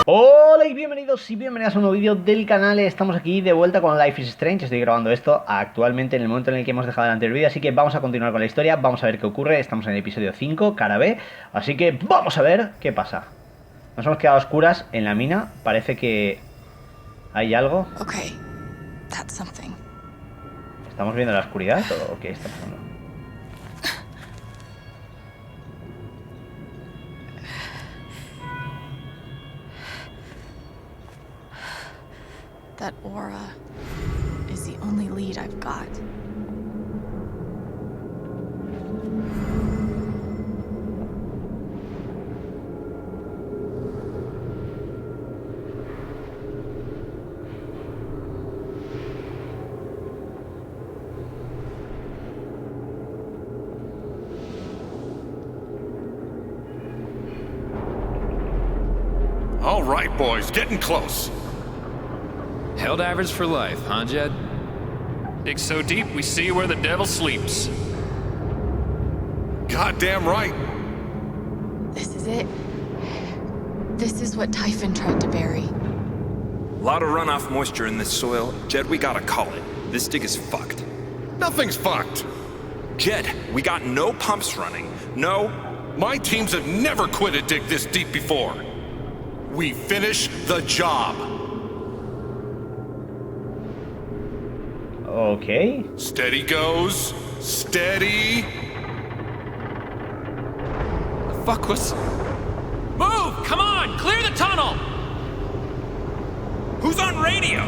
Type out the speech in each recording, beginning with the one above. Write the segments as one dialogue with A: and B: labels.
A: Hola y bienvenidos y bienvenidas a un nuevo vídeo del canal. Estamos aquí de vuelta con Life is Strange. Estoy grabando esto actualmente en el momento en el que hemos dejado el anterior vídeo, así que vamos a continuar con la historia. Vamos a ver qué ocurre. Estamos en el episodio 5, cara B, así que vamos a ver qué pasa. Nos hemos quedado a oscuras en la mina. Parece que hay algo.
B: Okay, that's something.
A: ¿Estamos viendo la oscuridad o qué está pasando?
B: That aura is the only lead I've got.
C: All right, boys, getting close.
D: Held average for life, huh, Jed?
E: Dig so deep, we see where the devil sleeps.
C: Goddamn right.
B: This is it. This is what Typhon tried to bury.
D: Lot of runoff moisture in this soil. Jed, we gotta call it. This dig is fucked.
C: Nothing's fucked.
D: Jed, we got no pumps running. No...
C: My teams have never quit a dig this deep before. We finish the job.
A: Ok.
C: Steady goes. Steady.
D: The fuck was...
E: Move! Come on! Clear the tunnel!
D: Who's on radio?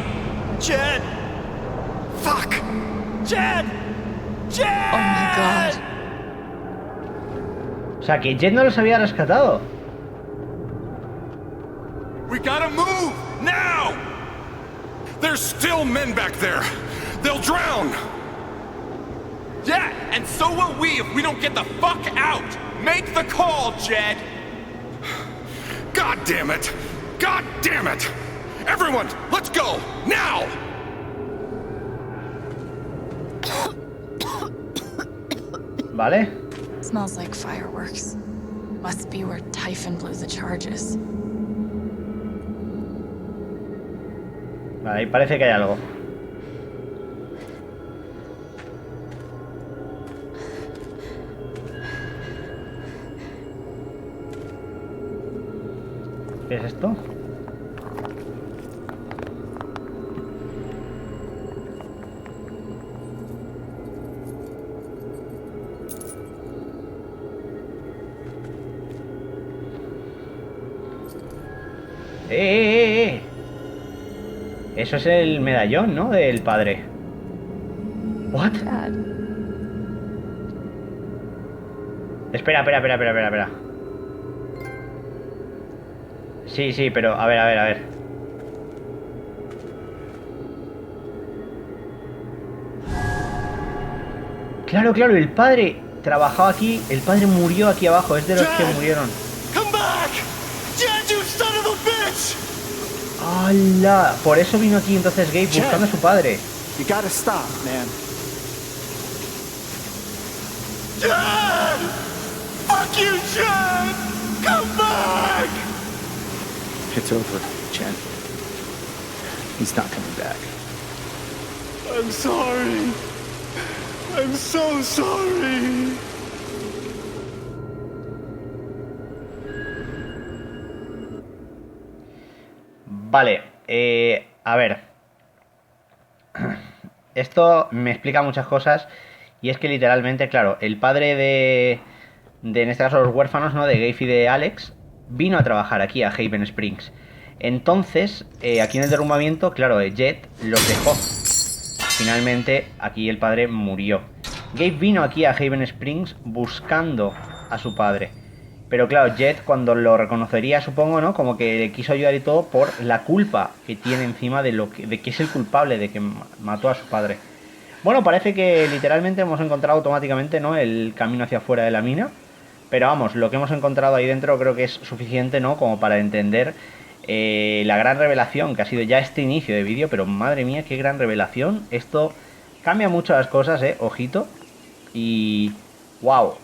E: Jed!
C: Fuck.
E: Jed! Jed!
B: Oh my god.
A: O sea, que Jet no los había rescatado.
C: We gotta move now. There's still men back there. They'll drown.
E: Yeah, and so will we if we don't get the fuck out! Make the call, Jed!
C: God damn it. God damn it. Everyone, let's go now.
A: Vale.
B: Smells like fireworks. Must be where Typhon blew the charges.
A: Vale, ahí parece que hay algo. ¿Qué es esto? ¡Eh! Eso es el medallón, ¿no? Del padre. ¿What?
B: Dad.
A: Espera. Sí, pero a ver. Claro, el padre trabajaba aquí, el padre murió aquí abajo, es de los que murieron.
C: Come back. Jed, you son of a bitch.
A: ¡Hala! Por eso vino aquí entonces Gabe buscando a su padre.
F: You gotta stop, man.
C: Jed! Fuck you, Jed! Come back!
F: It's over, Chen. He's not coming back.
C: I'm sorry. I'm so sorry.
A: Vale, a ver. Esto me explica muchas cosas. Y es que literalmente, claro, el padre de en este caso los huérfanos, ¿no? De Gabe y de Alex, vino a trabajar aquí a Haven Springs. Entonces, aquí en el derrumbamiento, claro, Jet los dejó. Finalmente, aquí el padre murió. Gabe vino aquí a Haven Springs buscando a su padre. Pero claro, Jet cuando lo reconocería, supongo, ¿no? Como que le quiso ayudar y todo por la culpa que tiene encima de que es el culpable de que mató a su padre. Bueno, parece que literalmente hemos encontrado automáticamente, ¿no? El camino hacia afuera de la mina. Pero vamos, lo que hemos encontrado ahí dentro creo que es suficiente, ¿no? Como para entender la gran revelación que ha sido ya este inicio de vídeo. Pero madre mía, qué gran revelación. Esto cambia mucho las cosas, ojito. Y... ¡wow!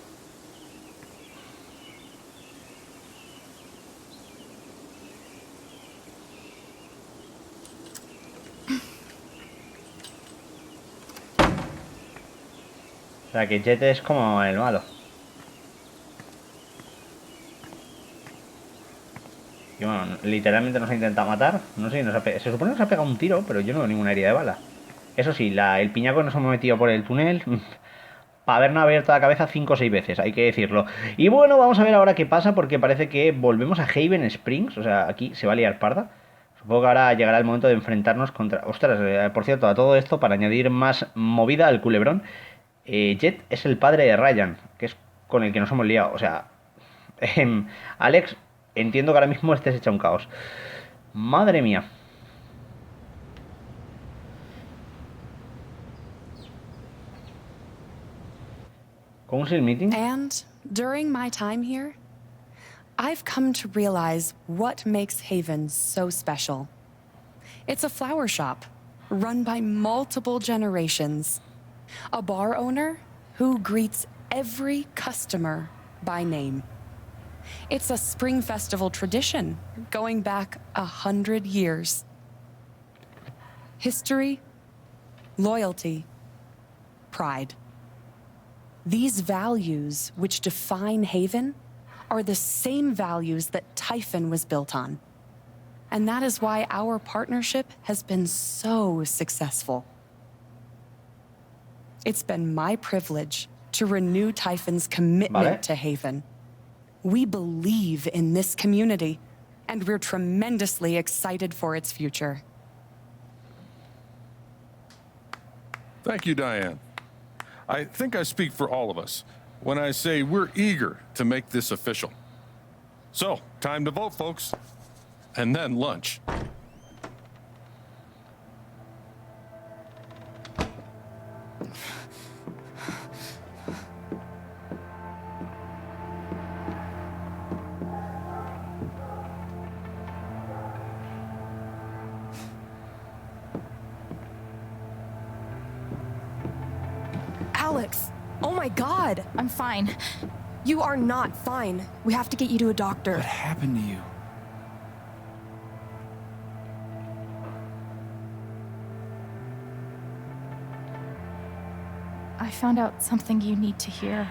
A: sea que Jet es como el malo. Y bueno, literalmente nos ha intentado matar. No sé, se supone que nos ha pegado un tiro, pero yo no veo ninguna herida de bala. Eso sí, el piñaco nos hemos metido por el túnel para habernos abierto la cabeza 5 o 6 veces, hay que decirlo. Y bueno, vamos a ver ahora qué pasa, porque parece que volvemos a Haven Springs. O sea, aquí se va a liar parda. Supongo que ahora llegará el momento de enfrentarnos contra... Ostras, por cierto, a todo esto, para añadir más movida al culebrón, Jet es el padre de Ryan, que es con el que nos hemos liado. O sea, Alex, entiendo que ahora mismo estés hecha un caos. Madre mía. Council meeting.
G: And during my time here, I've come to realize what makes Haven so special. It's a flower shop run by multiple generations. A bar owner who greets every customer by name. It's a spring festival tradition going back 100 years. History, loyalty, pride. These values which define Haven are the same values that Typhon was built on. And that is why our partnership has been so successful. It's been my privilege to renew Typhon's commitment to Haven. We believe in this community, and we're tremendously excited for its future.
C: Thank you, Diane. I think I speak for all of us when I say we're eager to make this official. So, time to vote, folks. And then lunch.
H: Alex! Oh my god!
B: I'm fine.
H: You are not fine. We have to get you to a doctor.
F: What happened to you?
B: I found out something you need to hear.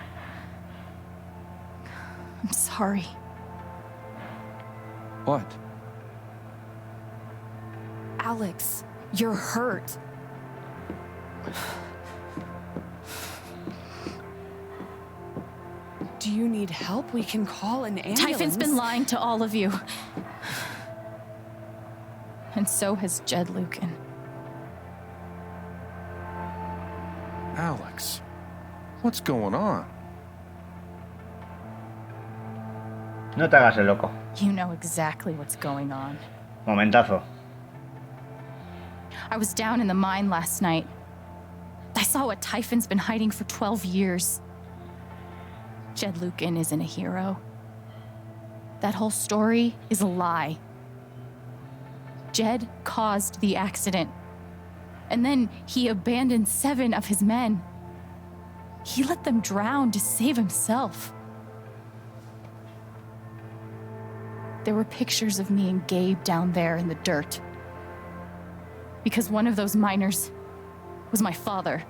B: I'm sorry.
F: What?
H: Alex, you're hurt.
G: Do you need help? We can call an ambulance.
B: Typhon's been lying to all of you. And so has Jed Lucan.
C: Alex, what's going on?
A: No te hagas el loco.
B: You know exactly what's going on.
A: Momentazo.
B: I was down in the mine last night. I saw what Typhon's been hiding for 12 years. Jed Lucan isn't a hero. That whole story is a lie. Jed caused the accident. And then he abandoned 7 of his men. He let them drown to save himself. There were pictures of me and Gabe down there in the dirt. Because one of those miners was my father.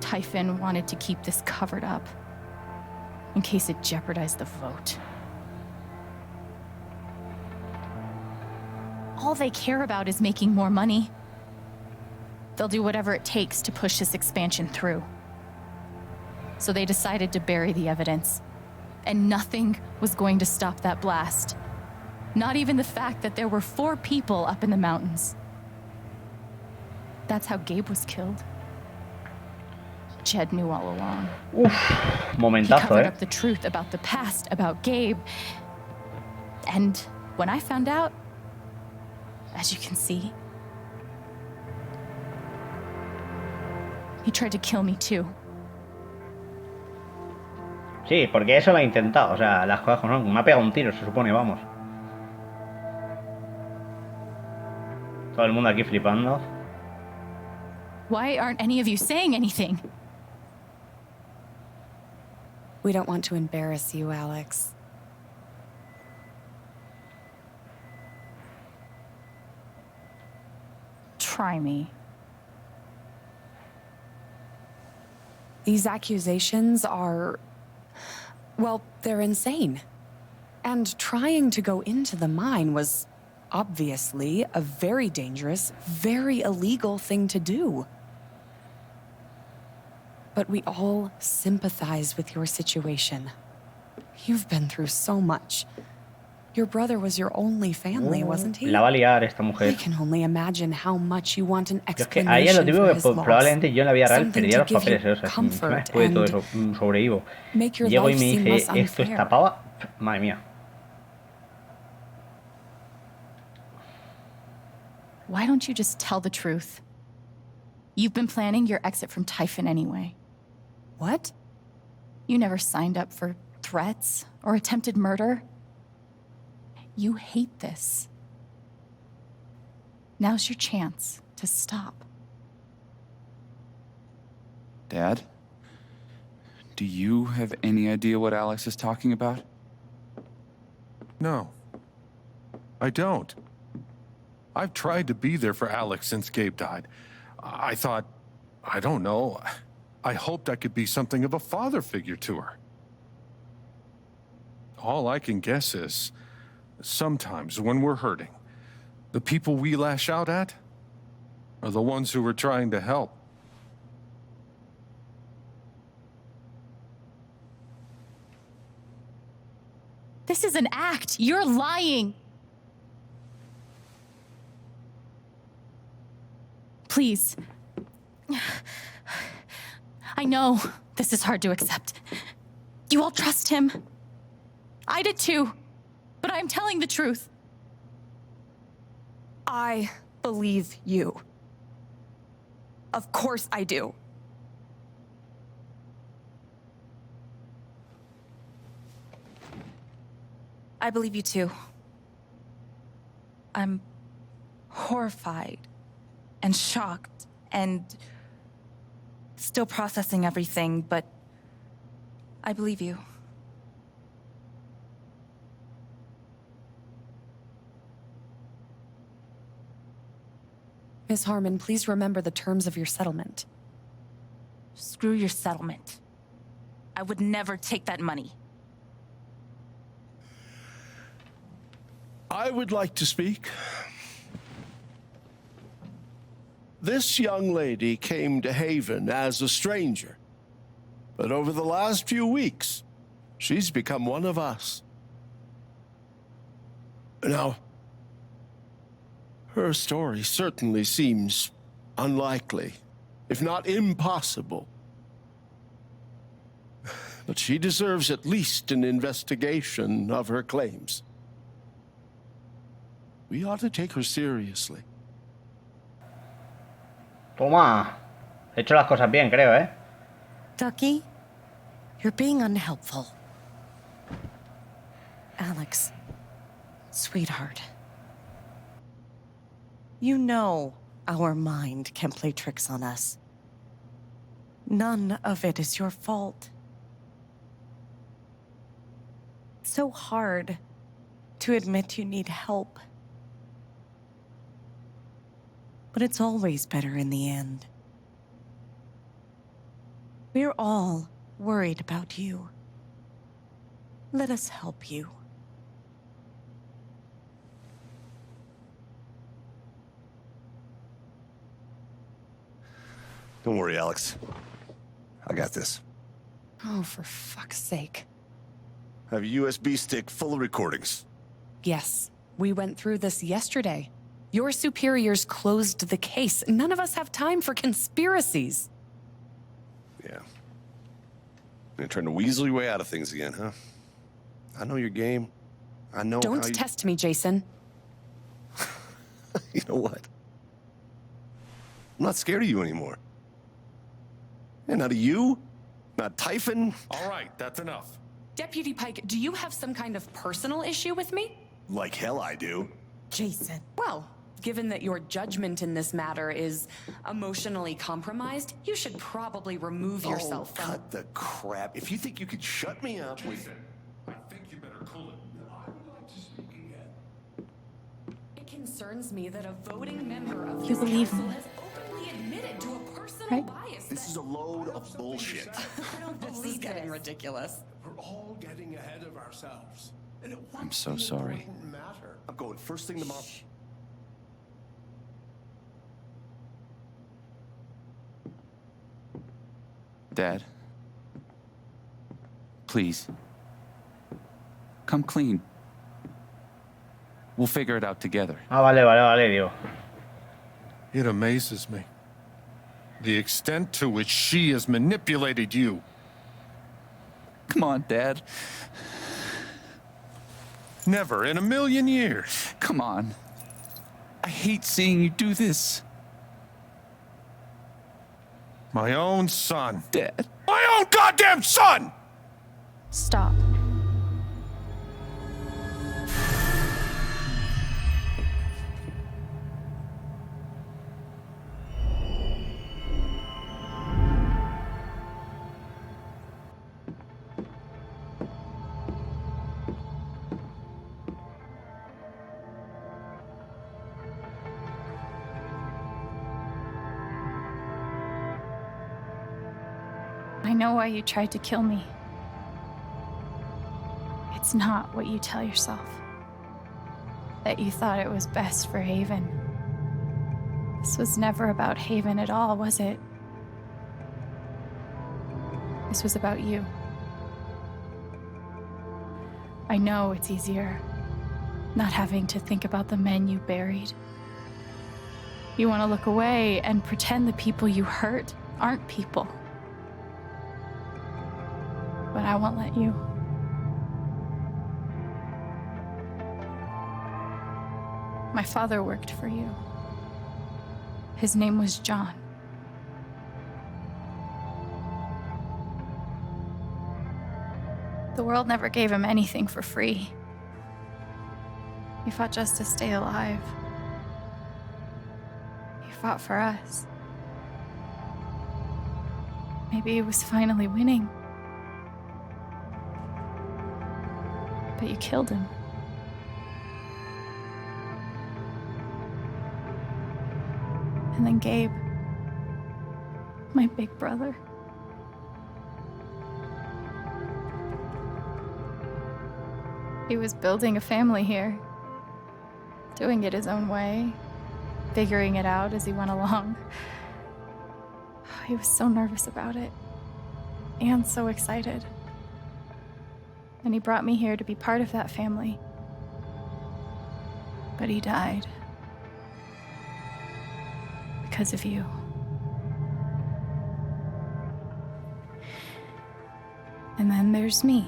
B: Typhon wanted to keep this covered up in case it jeopardized the vote. All they care about is making more money. They'll do whatever it takes to push this expansion through. So they decided to bury the evidence. And nothing was going to stop that blast. Not even the fact that there were 4 people up in the mountains. That's how Gabe was killed. Jed knew all along.
A: Uf,
B: He
A: momentazo,
B: covered up the truth about the past, about Gabe. And when I found out, as you can see, he tried to kill me too.
A: Sí, porque eso lo ha intentado. O sea, las cosas como son. Me ha pegado un tiro, se supone, vamos. Todo el mundo aquí flipando.
B: Why aren't any of you saying anything?
G: We don't want to embarrass you, Alex.
B: try me.
G: These accusations are... well, they're insane. And trying to go into the mine was obviously a very dangerous, very illegal thing to do. But we all sympathize with your situation. You've been through so much. Your brother was your only family, wasn't he?
A: La va a liar esta
G: I
A: mujer.
G: can only imagine how much you want an
A: Yo es que a ella lo
G: explanation
A: típico
G: for
A: que
G: his loss.
A: probablemente yo en la vida real
G: Something
A: perdería
G: to
A: los
G: give
A: papeles,
G: you
A: o sea, si
G: comfort
A: después de todo
G: and
A: eso sobrevivo.
G: make your
A: Llego y
G: life
A: me
G: seem
A: dice,
G: less
A: esto está
G: unfair.
A: pava, madre mía.
B: Why don't you just tell the truth? You've been planning your exit from Typhon anyway.
G: What?
B: You never signed up for threats or attempted murder. You hate this. Now's your chance to stop.
I: Dad? Do you have any idea what Alex is talking about?
C: No. I don't. I've tried to be there for Alex since Gabe died. I thought, I don't know, I hoped I could be something of a father figure to her. All I can guess is, sometimes when we're hurting, the people we lash out at are the ones who are trying to help.
B: This is an act. You're lying. Please. I know this is hard to accept. You all trust him. I did too. But I'm telling the truth.
H: I believe you. Of course I do.
J: I believe you too. I'm horrified and shocked and still processing everything, but I believe you.
G: Miss Harmon, please remember the terms of your settlement.
J: Screw your settlement. I would never take that money.
K: I would like to speak. This young lady came to Haven as a stranger, but over the last few weeks, she's become one of us. Now, her story certainly seems unlikely, if not impossible. But she deserves at least an investigation of her claims. We ought to take her seriously.
A: Toma. He hecho las cosas bien, creo, ¿eh?
L: Ducky, you're being unhelpful. Alex, sweetheart. You know our mind can play tricks on us. None of it is your fault. It's so hard to admit you need help. But it's always better in the end. We're all worried about you. Let us help you.
M: Don't worry, Alex. I got this.
G: Oh, for fuck's sake.
M: I have a USB stick full of recordings.
G: Yes, we went through this yesterday. Your superiors closed the case. None of us have time for conspiracies.
M: Yeah. You're trying to weasel your way out of things again, huh? I know your game. I know
G: Don't
M: how you...
G: test me, Jason.
M: You know what? I'm not scared of you anymore. And not of you, not Typhon.
C: All right, that's enough.
G: Deputy Pike, do you have some kind of personal issue with me?
M: Like hell I do.
G: Jason. Well, given that your judgment in this matter is emotionally compromised, you should probably remove yourself from...
M: cut the crap. If you think you could shut me up with...
C: I think you better cool it.
G: It can concerns me that a voting member of
B: You believe me,
G: has openly admitted to a personal
B: right?
G: bias.
K: This is a load of bullshit.
G: I don't believe this is getting ridiculous.
K: We're all getting ahead of ourselves. And
I: I'm so sorry.
K: Matter. I'm going first thing tomorrow.
I: Dad. Please. Come clean. We'll figure it out together.
A: Vale, digo.
C: It amazes me. The extent to which she has manipulated you.
I: Come on, Dad.
C: Never in a million years.
I: Come on. I hate seeing you do this.
C: My own son.
I: Dad.
C: My own goddamn son!
B: Stop. I know why you tried to kill me. It's not what you tell yourself. That you thought it was best for Haven. This was never about Haven at all, was it? This was about you. I know it's easier not having to think about the men you buried. You want to look away and pretend the people you hurt aren't people. But I won't let you. My father worked for you. His name was John. The world never gave him anything for free. He fought just to stay alive. He fought for us. Maybe he was finally winning. But you killed him. And then Gabe, my big brother. He was building a family here, doing it his own way, figuring it out as he went along. He was so nervous about it, and so excited. And he brought me here to be part of that family. But he died. Because of you. And then there's me.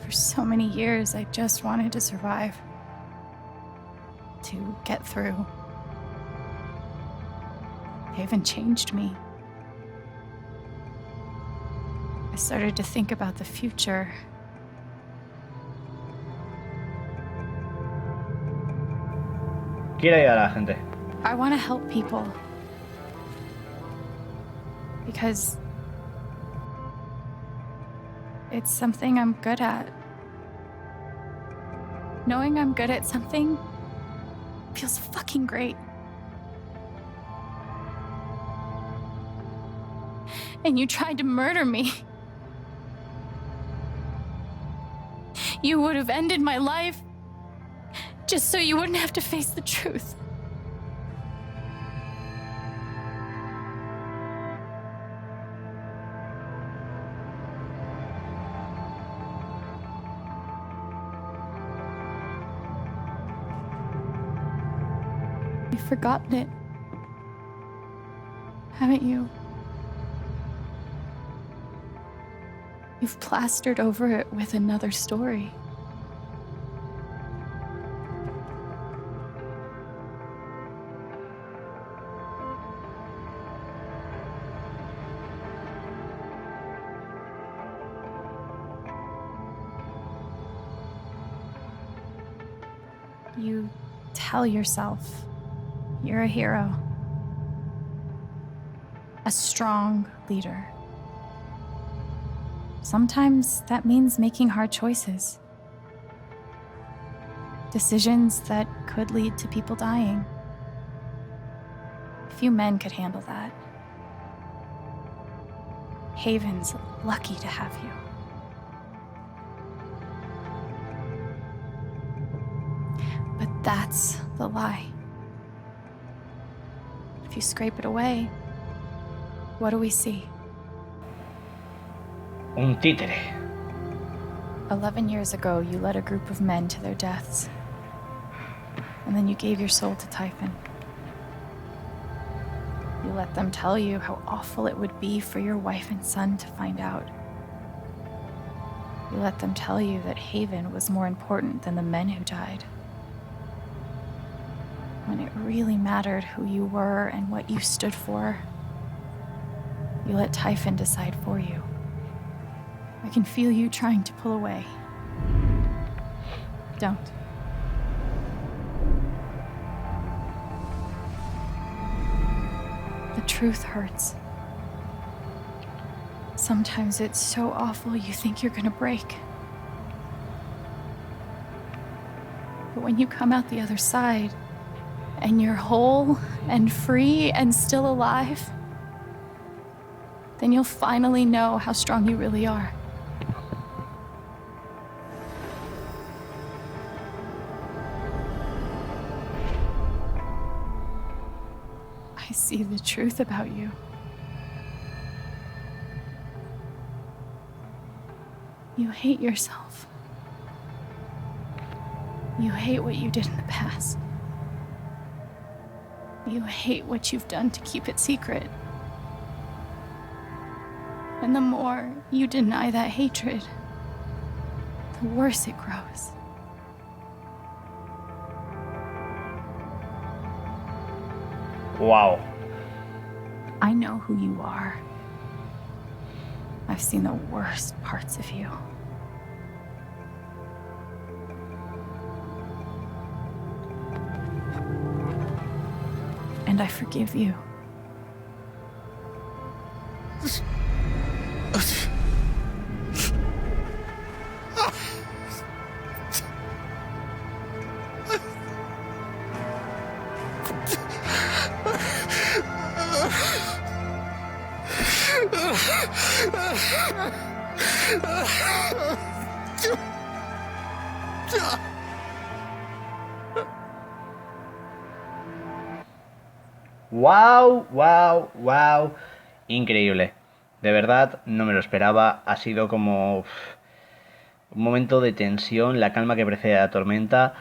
B: For so many years, I just wanted to survive. To get through. Haven changed me. I started to think about the future.
A: Quiere ayudar a la gente.
B: I want to help people. Because it's something I'm good at. Knowing I'm good at something feels fucking great. And you tried to murder me. You would have ended my life just so you wouldn't have to face the truth. You've forgotten it, haven't you? You've plastered over it with another story. You tell yourself you're a hero, a strong leader. Sometimes that means making hard choices. Decisions that could lead to people dying. Few men could handle that. Haven's lucky to have you. But that's the lie. If you scrape it away, what do we see?
A: Un títere.
B: 11 years ago, you led a group of men to their deaths. And then you gave your soul to Typhon. You let them tell you how awful it would be for your wife and son to find out. You let them tell you that Haven was more important than the men who died. When it really mattered who you were and what you stood for, you let Typhon decide for you. I can feel you trying to pull away. Don't. The truth hurts. Sometimes it's so awful you think you're gonna break. But when you come out the other side, and you're whole and free and still alive, then you'll finally know how strong you really are. I see the truth about you. You hate yourself. You hate what you did in the past. You hate what you've done to keep it secret. And the more you deny that hatred, the worse it grows.
A: Wow.
B: I know who you are. I've seen the worst parts of you. And I forgive you.
A: Wow, wow, wow. Increíble. De verdad, no me lo esperaba. Ha sido como un momento de tensión, la calma que precede a la tormenta.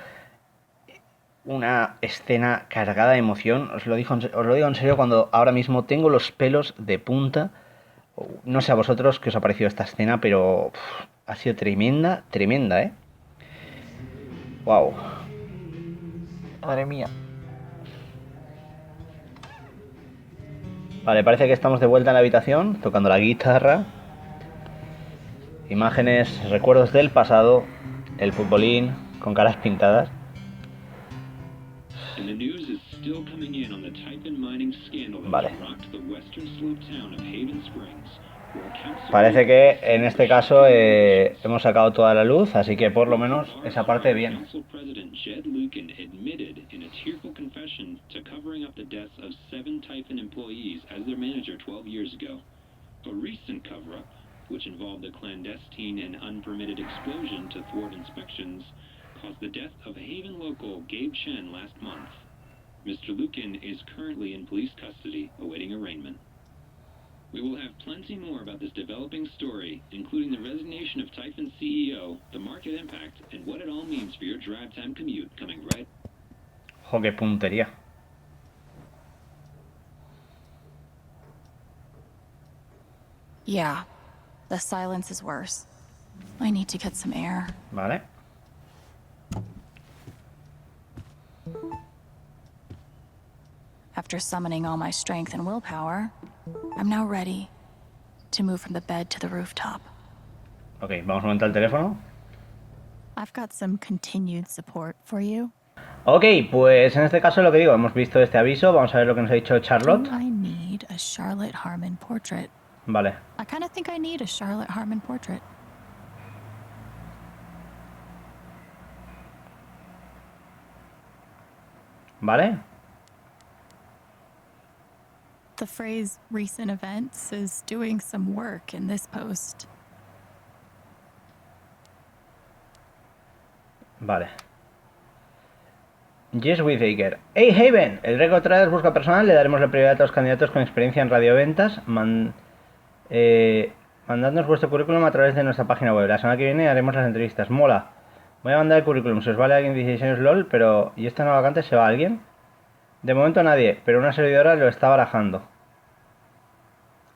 A: Una escena cargada de emoción. Os lo digo en serio cuando ahora mismo tengo los pelos de punta. No sé a vosotros qué os ha parecido esta escena, pero ha sido tremenda, tremenda, ¿eh? Wow. Madre mía. Vale, parece que estamos de vuelta en la habitación, tocando la guitarra. Imágenes, recuerdos del pasado, el futbolín con caras pintadas. Vale. Parece que en este caso hemos sacado toda la luz, así que por lo menos esa parte bien.
N: Which involved a clandestine and unpermitted explosion to thwart inspections, caused the death of Haven local Gabe Chen last month. Mr. Lukin is currently in police custody, awaiting arraignment. We will have plenty more about this developing story, including the resignation of Typhon's CEO, the market impact, and what it all means for your drive time commute, coming right.
A: Jo, qué puntería.
B: Yeah. The silence is worse. I need to get some air.
A: Vale.
B: After summoning all my strength and willpower, I'm now ready to move from the bed to the rooftop.
A: Ok, vamos a montar el teléfono.
B: I've got some continued support for you.
A: Ok, pues en este caso lo que digo, hemos visto este aviso, vamos a ver lo que nos ha dicho Charlotte.
B: I need a Charlotte Harmon portrait.
A: Vale.
B: I kind of think I need a Charlotte Harmon portrait.
A: ¿Vale?
B: The phrase recent events is doing some work in this post.
A: Vale. Yes with Aker. ¡Hey, Haven! El Record Traders busca personal. Le daremos la prioridad a los candidatos con experiencia en radioventas. Mandadnos vuestro currículum a través de nuestra página web. La semana que viene haremos las entrevistas. Mola. Voy a mandar el currículum. Si os vale alguien 16 años LOL, pero... ¿Y esta nueva vacante se va a alguien? De momento nadie, pero una servidora lo está barajando.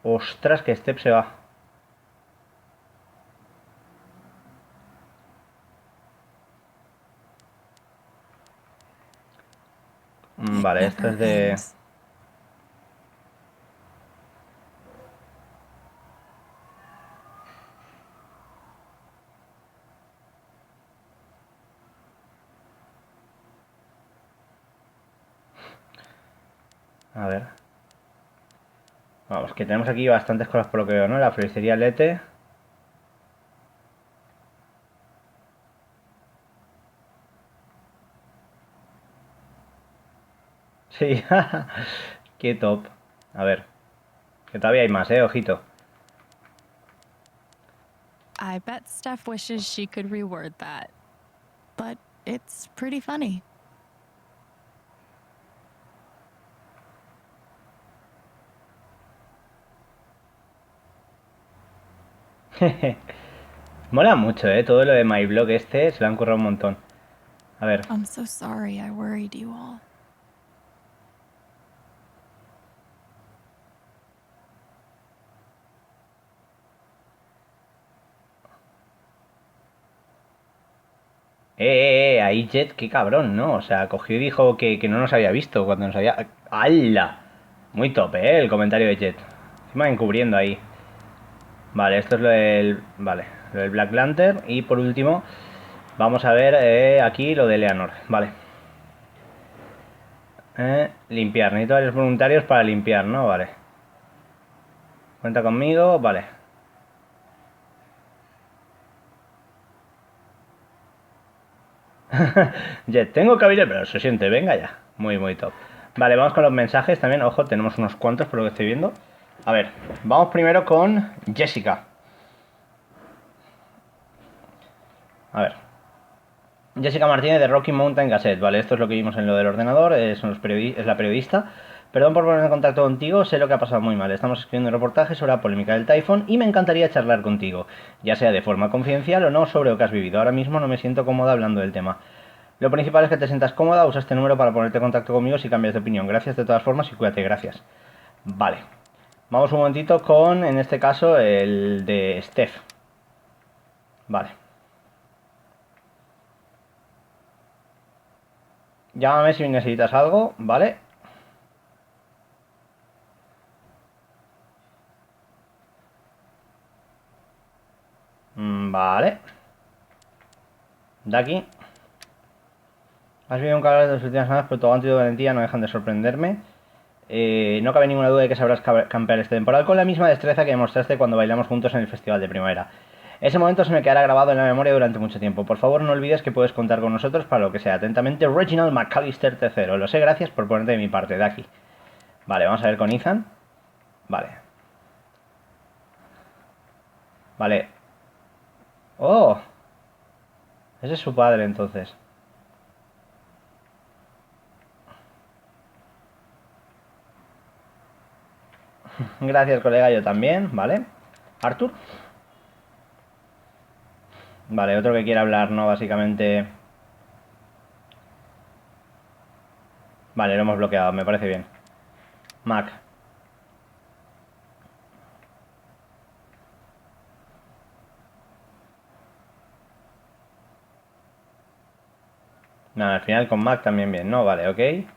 A: Ostras, que Step se va. Vale, esto es de... A ver. Vamos, que tenemos aquí bastantes cosas por lo que veo, ¿no? La floristería Lete. Sí, qué top. A ver, que todavía hay más, ojito.
B: I bet Steph wishes she could reword that. But it's pretty funny.
A: Mola mucho, todo lo de my blog este se lo han currado un montón. A ver.
B: I'm so sorry I worried you all.
A: Ahí Jet, qué cabrón, ¿no? O sea, cogió y dijo que no nos había visto cuando nos había... ¡Hala! Muy top, el comentario de Jet. Encima encubriendo ahí. Vale, esto es lo del... Vale, lo del Black Lantern. Y por último, vamos a ver aquí lo de Leonor. Vale. Limpiar. Necesito varios voluntarios para limpiar, ¿no? Vale. Cuenta conmigo, vale. Jet, tengo cabello, pero se siente, venga ya. Muy, muy top. Vale, vamos con los mensajes también. Ojo, tenemos unos cuantos por lo que estoy viendo. A ver, vamos primero con Jessica. A ver. Jessica Martínez de Rocky Mountain Gazette. Vale, esto es lo que vimos en lo del ordenador. Es la periodista. Perdón por ponerme en contacto contigo, sé lo que ha pasado muy mal. Estamos escribiendo un reportaje sobre la polémica del Typhon y me encantaría charlar contigo, ya sea de forma confidencial o no, sobre lo que has vivido. Ahora mismo no me siento cómoda hablando del tema. Lo principal es que te sientas cómoda, usa este número para ponerte en contacto conmigo si cambias de opinión. Gracias de todas formas y cuídate, gracias. Vale. Vamos un momentito con, en este caso, el de Steph. Vale. Llámame si necesitas algo, ¿vale? Vale. De aquí. Has vivido un cabrón de las últimas semanas, pero tu aguante y tu valentía no dejan de sorprenderme. No cabe ninguna duda de que sabrás campear este temporal con la misma destreza que demostraste cuando bailamos juntos en el Festival de Primavera. Ese momento se me quedará grabado en la memoria durante mucho tiempo. Por favor, no olvides que puedes contar con nosotros para lo que sea. Atentamente, Reginald McAllister III. Lo sé, gracias por ponerte de mi parte, de aquí. Vale, vamos a ver con Ethan. Vale. Vale. ¡Oh! Ese es su padre, entonces. Gracias, colega, yo también, ¿vale? Arthur. Vale, otro que quiera hablar, ¿no? Básicamente... Vale, lo hemos bloqueado, me parece bien. Mac. Nada, al final con Mac también bien, ¿no? Vale, ok.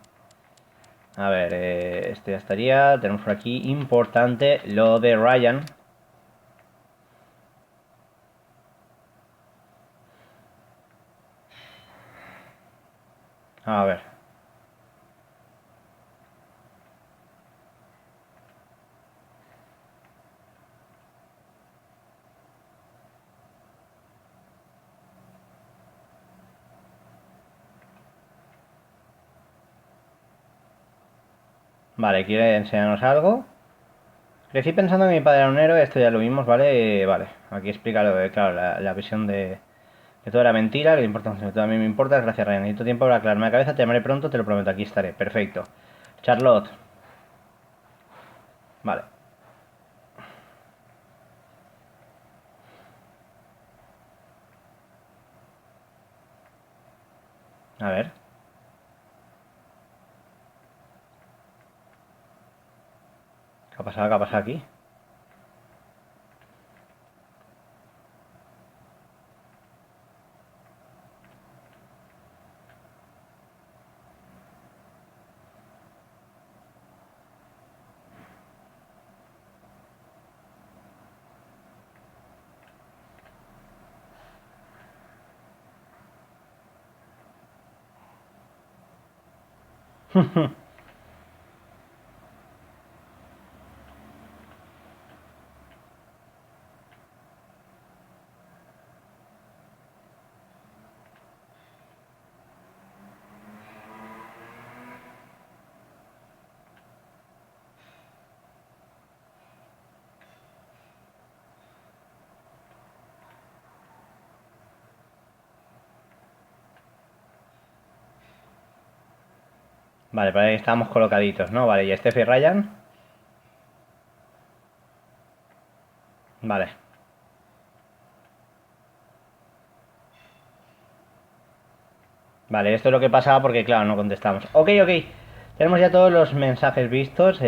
A: A ver, este ya estaría. Tenemos por aquí, importante, lo de Ryan. A ver. Vale, quiere enseñarnos algo. Crecí pensando que mi padre era un héroe, esto ya lo vimos, ¿vale? Vale, aquí explica lo de, claro, la visión de que todo era mentira, que la importancia de todo a mí me importa. Gracias, Ryan. Necesito tiempo para aclararme la cabeza, te llamaré pronto, te lo prometo, aquí estaré. Perfecto. Charlotte. Vale. A ver. ¿Qué ha pasado? ¿Qué ha pasado aquí? Vale, para ahí estamos colocaditos, ¿no? Vale, ¿y Steph y Ryan? Vale. Vale, esto es lo que pasaba porque, claro, no contestamos. Ok, ok. Tenemos ya todos los mensajes vistos.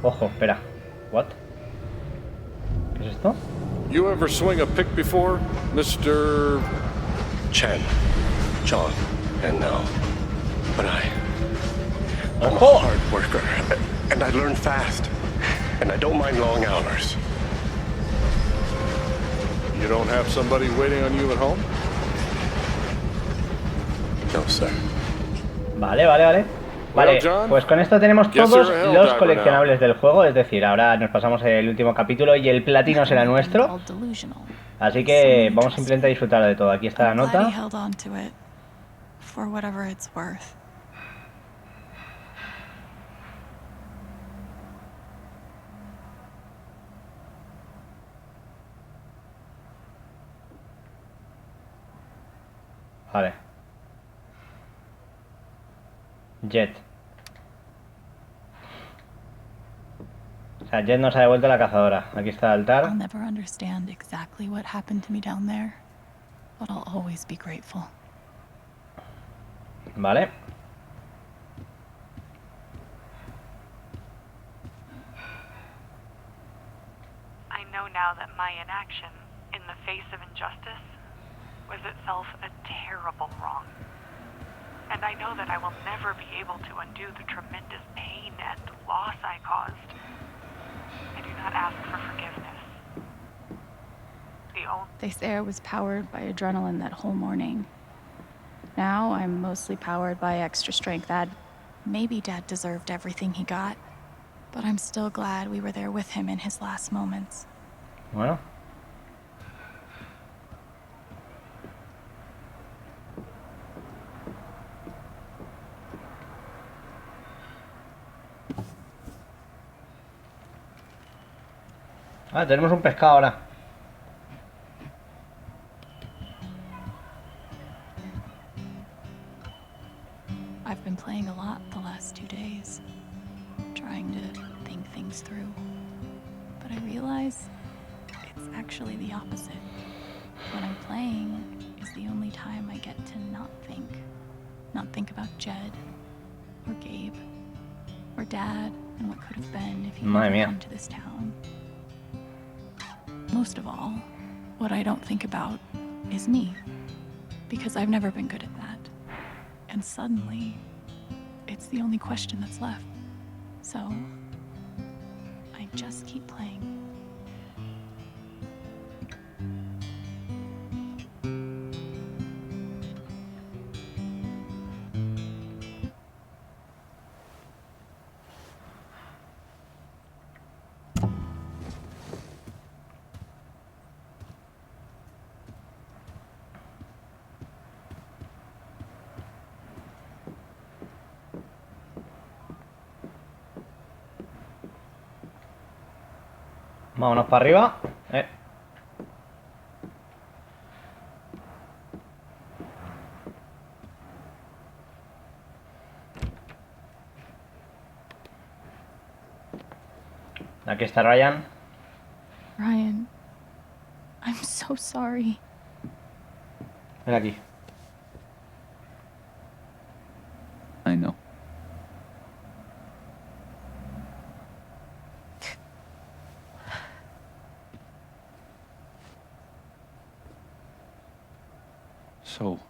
A: Ojo, espera. What? ¿Qué es esto?
C: You ever swing a pick before, Mr.
K: Chen, John, and now. But I'm a hard worker, and I learn fast, and I don't mind long hours.
C: You don't have somebody waiting on you at home?
K: No, sir.
A: Vale, vale, vale. Vale, pues con esto tenemos todos los coleccionables del juego. Es decir, ahora nos pasamos el último capítulo y el platino será nuestro. Así que vamos simplemente a disfrutar de todo. Aquí está la nota. Vale. Jet. O sea, Jet nos ha devuelto la cazadora. Aquí está el altar.
B: I'll never understand exactly what happened to me down there, but I'll always be grateful.
A: Vale.
O: I know now that my inaction in the face of injustice was itself a terrible wrong. And I know that I will never be able to undo the tremendous pain and loss I caused. I do not ask for forgiveness.
B: They say I was powered by adrenaline that whole morning. Now I'm mostly powered by extra strength. Maybe Dad deserved everything he got, but I'm still glad we were there with him in his last moments.
A: Bueno. Ah, tenemos un pescado ahora.
B: I've been playing a lot the last 2 days, trying to think things through. But I realize it's actually the opposite. When I'm playing is the only time I get to not think. Not think about Jed, or Gabe, or Dad, and what could have been if he'd never come to this town. Most of all, what I don't think about is me, because I've never been good at that. And suddenly, it's the only question that's left. So, I just keep playing.
A: Vámonos para arriba. Aquí está Ryan.
B: Ryan, I'm so sorry.
A: Ven aquí.
I: I know. So,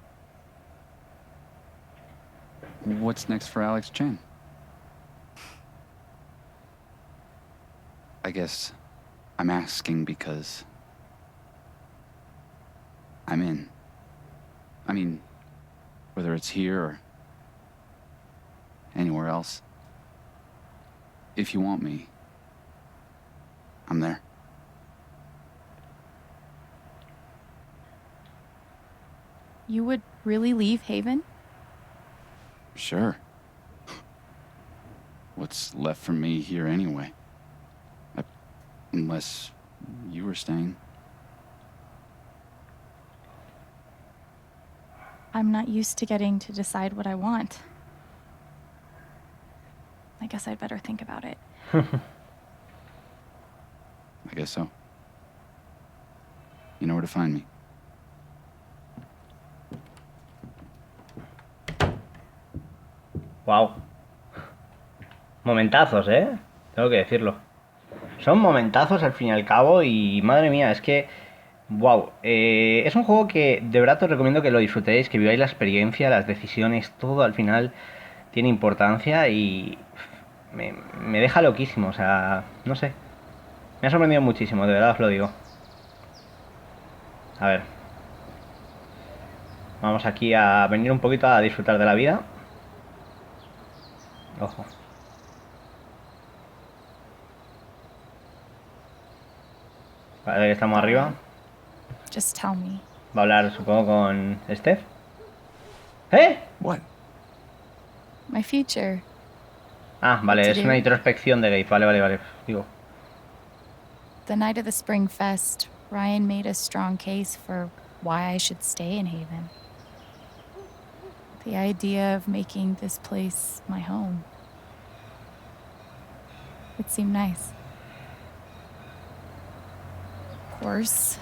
I: what's next for Alex Chen? I guess I'm asking because I'm in. I mean, whether it's here or anywhere else. If you want me, I'm there.
B: You would really leave Haven?
I: Sure. What's left for me here anyway? Unless you were staying.
B: I'm not used to getting to decide what I want. I guess I'd better think about it.
I: I guess so. You know where to find me.
A: Wow. Momentazos, ¿eh? Tengo que decirlo. Son momentazos al fin y al cabo y madre mía, es que... Wow. Es un juego que de verdad os recomiendo que lo disfrutéis, que viváis la experiencia, las decisiones, todo al final tiene importancia y... Me deja loquísimo, o sea... No sé. Me ha sorprendido muchísimo, de verdad os lo digo. A ver. Vamos aquí a venir un poquito a disfrutar de la vida. Ojo. Vale, que estamos arriba.
B: Just tell me.
A: Va a hablar, supongo, con Steph. ¿Eh?
F: What?
B: My future.
A: Ah, vale,
B: What
A: es
B: to
A: una
B: do?
A: introspección de Gabe. Vale. Digo.
B: The night of the Spring Fest, Ryan made a strong case for why I should stay in Haven. The idea of making this place my home. It seemed nice. Of course,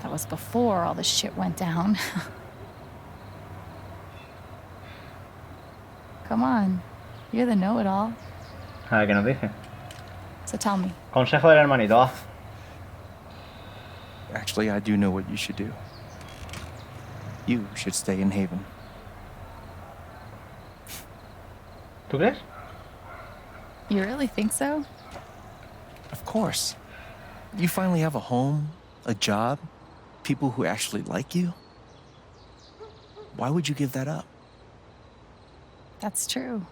B: that was before all the shit went down. Come on, you're the know-it-all.
A: A ver qué nos dice.
B: So tell me.
A: Consejo del hermanito. Ah.
F: Actually, I do know what you should do. You should stay in Haven.
A: ¿Tú crees?
B: You really think so?
F: Of course. You finally have a home, a job, people who actually like you. Why would you give that up?
B: That's true.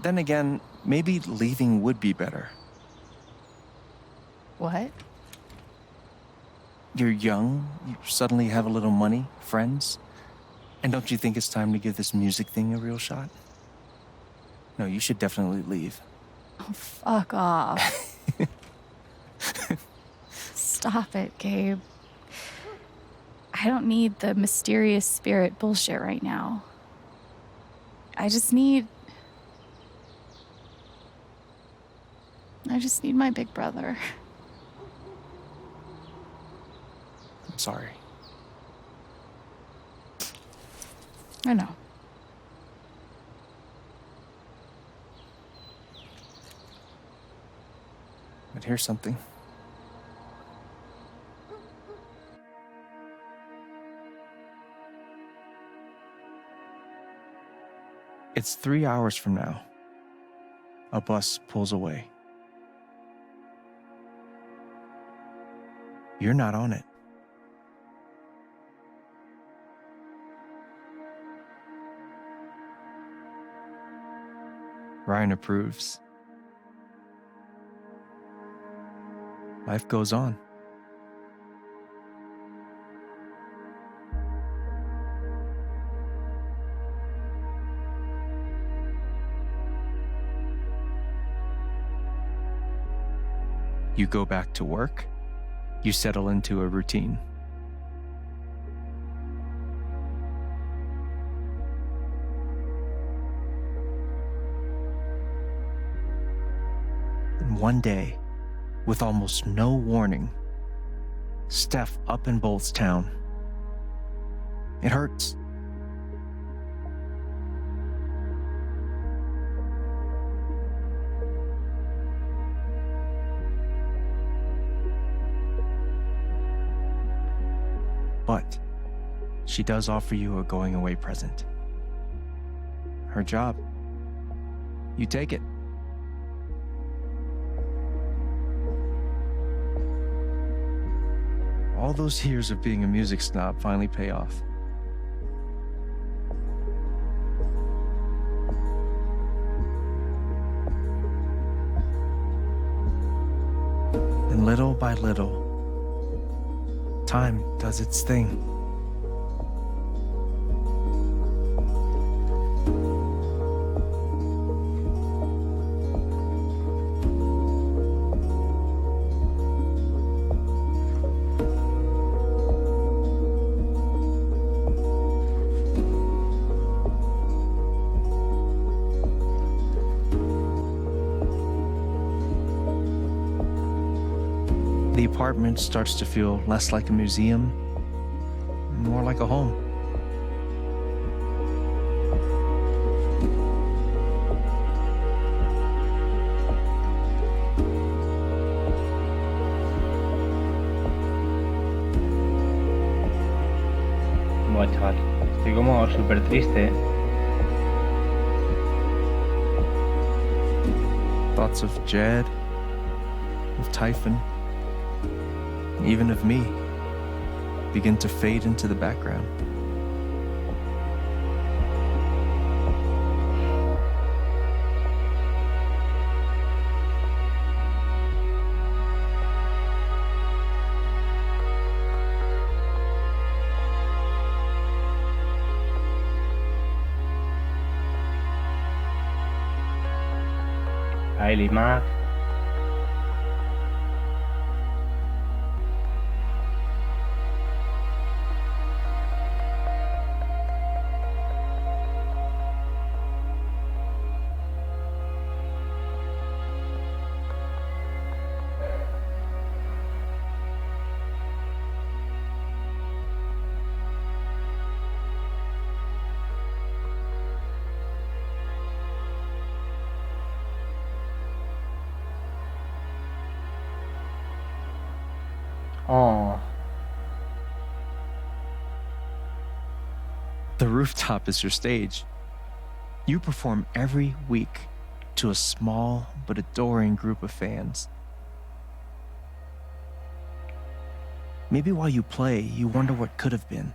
F: Then again, maybe leaving would be better.
B: What?
F: You're young, you suddenly have a little money, friends. And don't you think it's time to give this music thing a real shot? No, you should definitely leave.
B: Oh, fuck off. Stop it, Gabe. I don't need the mysterious spirit bullshit right now. I just need my big brother.
F: I'm sorry.
B: I know.
F: But here's something. It's 3 hours from now. A bus pulls away. You're not on it. Ryan approves. Life goes on. You go back to work. You settle into a routine. And one day, with almost no warning, Steph up and bolts town. It hurts. But she does offer you a going away present. Her job. You take it. All those years of being a music snob finally pay off. And little by little, time does its thing. The apartment starts to feel less like a museum, more like a home.
A: Buah, chaval, estoy como súper triste.
F: Thoughts of Jed, of Typhon, even of me, begin to fade into the background.
A: Kylie Mac. Oh,
F: The rooftop is your stage. You perform every week to a small but adoring group of fans. Maybe while you play, you wonder what could have been.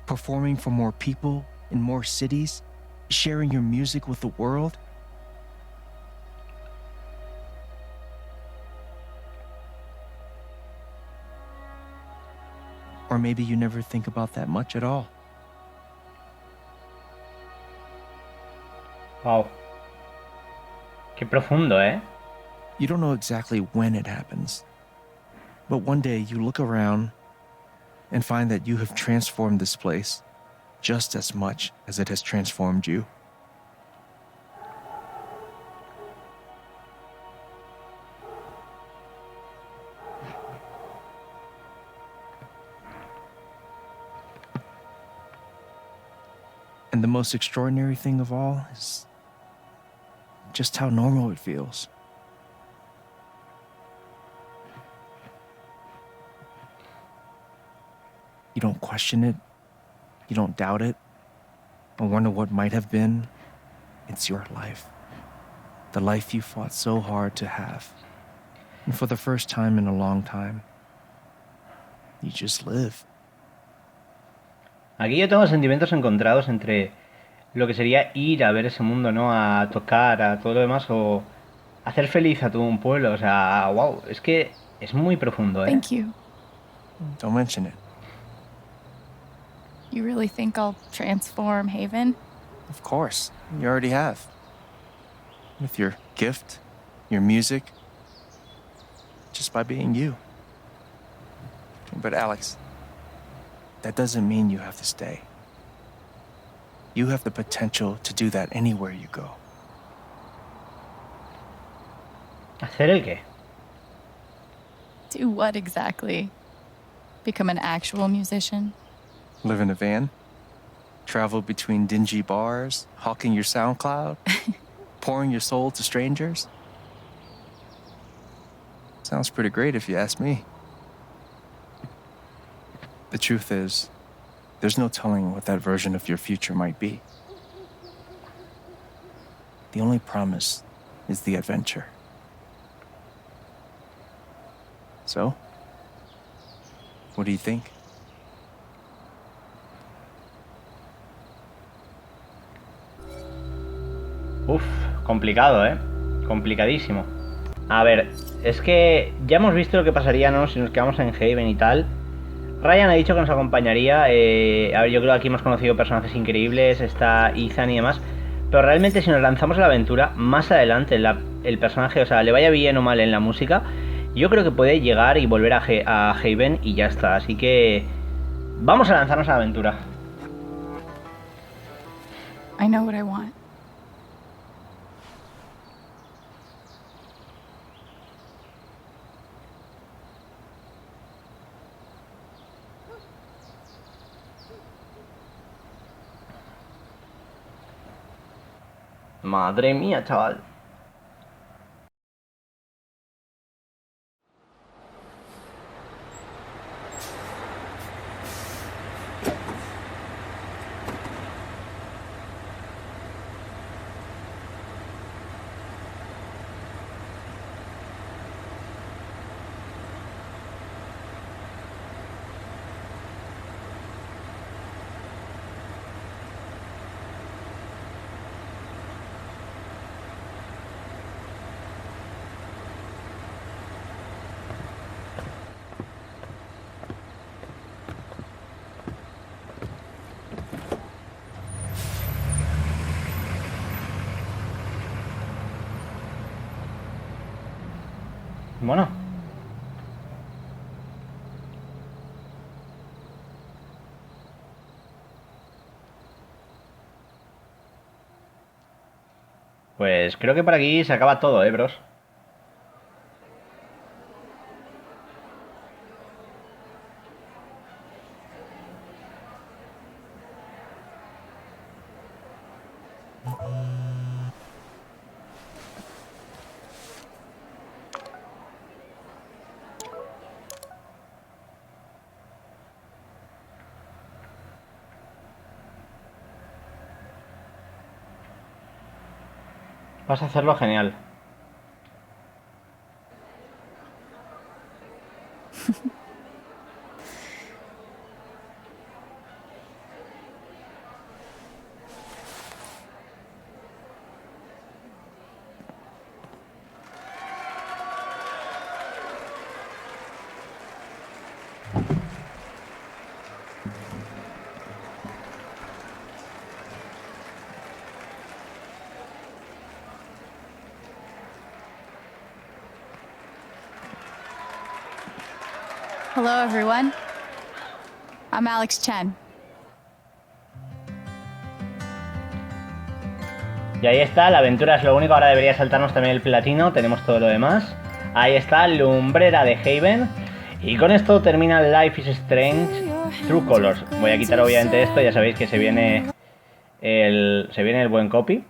F: Performing for more people in more cities, sharing your music with the world. Or maybe you never think about that much at all.
A: wow. Qué profundo, ¿eh?
F: You don't know exactly when it happens. But one day you look around and find that you have transformed this place just as much as it has transformed you. And the most extraordinary thing of all is just how normal it feels. You don't question it, you don't doubt it, or wonder what might have been. It's your life. The life you fought so hard to have. And for the first time in a long time, you just live.
A: Aquí yo tengo sentimientos encontrados entre lo que sería ir a ver ese mundo, ¿no? A tocar, a todo lo demás, o hacer feliz a todo un pueblo. O sea, wow, es que es muy profundo, ¿eh?
B: Thank you.
F: Don't mention it.
B: You really think I'll transform Haven?
F: Of course, you already have. With your gift, your music, just by being you. But Alex, that doesn't mean you have to stay. You have the potential to do that anywhere you go.
A: ¿Hacer el qué?
B: Do what exactly? Become an actual musician?
F: Live in a van? Travel between dingy bars, hawking your SoundCloud, pouring your soul to strangers? Sounds pretty great if you ask me. The truth is, there's no telling what that version of your future might be. The only promise is the adventure. So, what do you think?
A: Uf, complicado, ¿eh? Complicadísimo. A ver, es que ya hemos visto lo que pasaría, ¿no? Si nos quedamos en Haven y tal. Ryan ha dicho que nos acompañaría. A ver, yo creo que aquí hemos conocido personajes increíbles. Está Ethan y demás. Pero realmente si nos lanzamos a la aventura, más adelante el personaje, o sea, le vaya bien o mal en la música, yo creo que puede llegar y volver a Haven y ya está. Así que vamos a lanzarnos a la aventura.
B: I know what I want.
A: Madre mía, chaval. Bueno. Pues creo que por aquí se acaba todo, bros. Vas a hacerlo genial.
B: Hello, everyone. I'm Chen.
A: Y ahí está, la aventura es lo único. Ahora debería saltarnos también el platino. Tenemos todo lo demás. Ahí está, lumbrera de Haven. Y con esto termina Life is Strange True Colors. Voy a quitar obviamente esto. Ya sabéis que se viene el buen copy.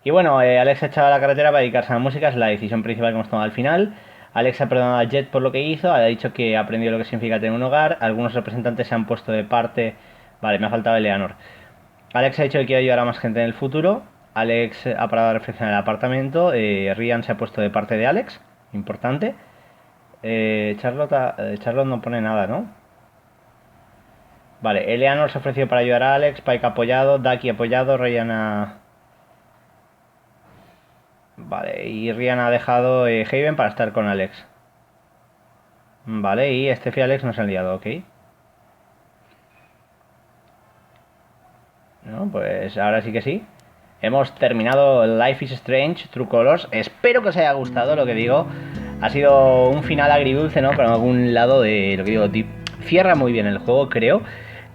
A: Y bueno, Alex ha echado a la carretera para dedicarse a la música. Es la decisión principal que hemos tomado al final. Alex ha perdonado a Jet por lo que hizo, ha dicho que ha aprendido lo que significa tener un hogar, algunos representantes se han puesto de parte... Vale, me ha faltado Eleanor. Alex ha dicho que quiere ayudar a más gente en el futuro, Alex ha parado a reflexionar en el apartamento, Ryan se ha puesto de parte de Alex, importante. Charlotte no pone nada, ¿no? Vale, Eleanor se ha ofrecido para ayudar a Alex, Pike ha apoyado, Ducky ha apoyado, Ryan ha... Vale, y Ryan ha dejado Haven para estar con Alex. Vale, y Steph y Alex nos han liado, ok. No, pues ahora sí que sí. Hemos terminado Life is Strange True Colors. Espero que os haya gustado lo que digo. Ha sido un final agridulce, ¿no? Por algún lado de lo que digo, cierra muy bien el juego, creo.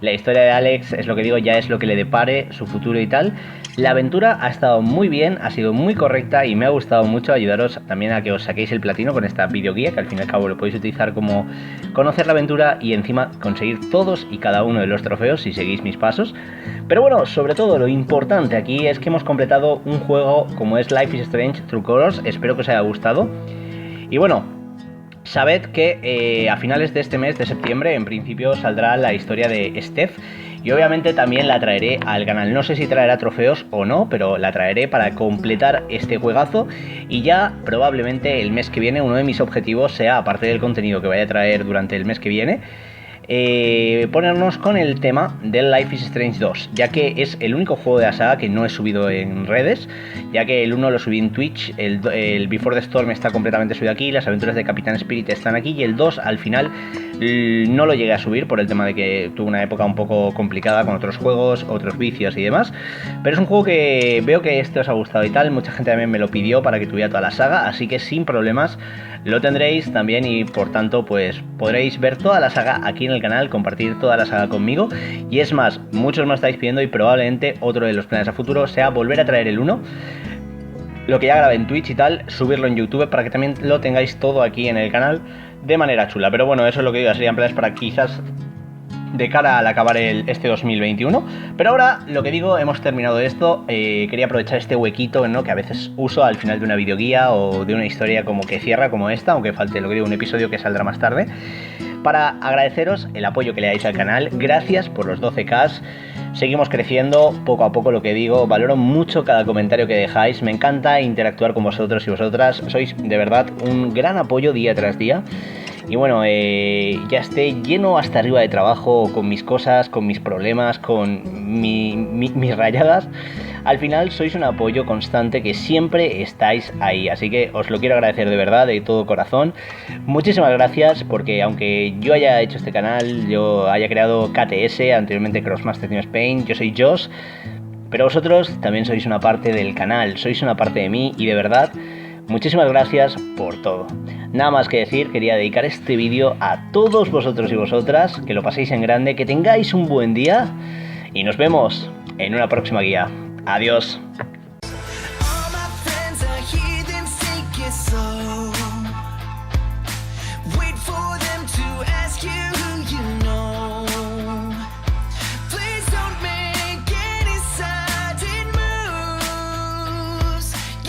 A: La historia de Alex, es lo que digo, ya es lo que le depare su futuro y tal. La aventura ha estado muy bien, ha sido muy correcta y me ha gustado mucho ayudaros también a que os saquéis el platino con esta videoguía, que al fin y al cabo lo podéis utilizar como conocer la aventura y encima conseguir todos y cada uno de los trofeos si seguís mis pasos. Pero bueno, sobre todo lo importante aquí es que hemos completado un juego como es Life is Strange True Colors. Espero que os haya gustado. Y bueno, sabed que a finales de este mes de septiembre en principio saldrá la historia de Steph y obviamente también la traeré al canal. No sé si traerá trofeos o no, pero la traeré para completar este juegazo y ya probablemente el mes que viene uno de mis objetivos sea, aparte del contenido que vaya a traer durante el mes que viene, ponernos con el tema del Life is Strange 2, ya que es el único juego de la saga que no he subido en redes, ya que el 1 lo subí en Twitch, el Before the Storm está completamente subido aquí, las aventuras de Capitán Spirit están aquí y el 2 al final no lo llegué a subir por el tema de que tuve una época un poco complicada con otros juegos, otros vicios y demás, pero es un juego que veo que os ha gustado y tal, mucha gente también me lo pidió para que tuviera toda la saga, así que sin problemas lo tendréis también y por tanto pues podréis ver toda la saga aquí en el canal, compartir toda la saga conmigo y es más, muchos me estáis pidiendo y probablemente otro de los planes a futuro sea volver a traer el 1, lo que ya grabé en Twitch y tal, subirlo en YouTube para que también lo tengáis todo aquí en el canal de manera chula, pero bueno, eso es lo que digo, serían planes para quizás de cara al acabar este 2021. Pero ahora, lo que digo, hemos terminado esto. Quería aprovechar este huequito, ¿no?, que a veces uso al final de una videoguía o de una historia como que cierra como esta, aunque falte, lo que digo, un episodio que saldrá más tarde, para agradeceros el apoyo que le dais al canal. Gracias por los 12K. Seguimos creciendo poco a poco, lo que digo. Valoro mucho cada comentario que dejáis. Me encanta interactuar con vosotros y vosotras. Sois de verdad un gran apoyo día tras día. Y bueno, ya esté lleno hasta arriba de trabajo con mis cosas, con mis problemas, con mis rayadas. Al final sois un apoyo constante que siempre estáis ahí. Así que os lo quiero agradecer de verdad, de todo corazón. Muchísimas gracias porque aunque yo haya hecho este canal, yo haya creado KTS, anteriormente Crossmaster Team Spain, yo soy Josh. Pero vosotros también sois una parte del canal, sois una parte de mí y de verdad, muchísimas gracias por todo. Nada más que decir, quería dedicar este vídeo a todos vosotros y vosotras, que lo paséis en grande, que tengáis un buen día y nos vemos en una próxima guía. Adiós.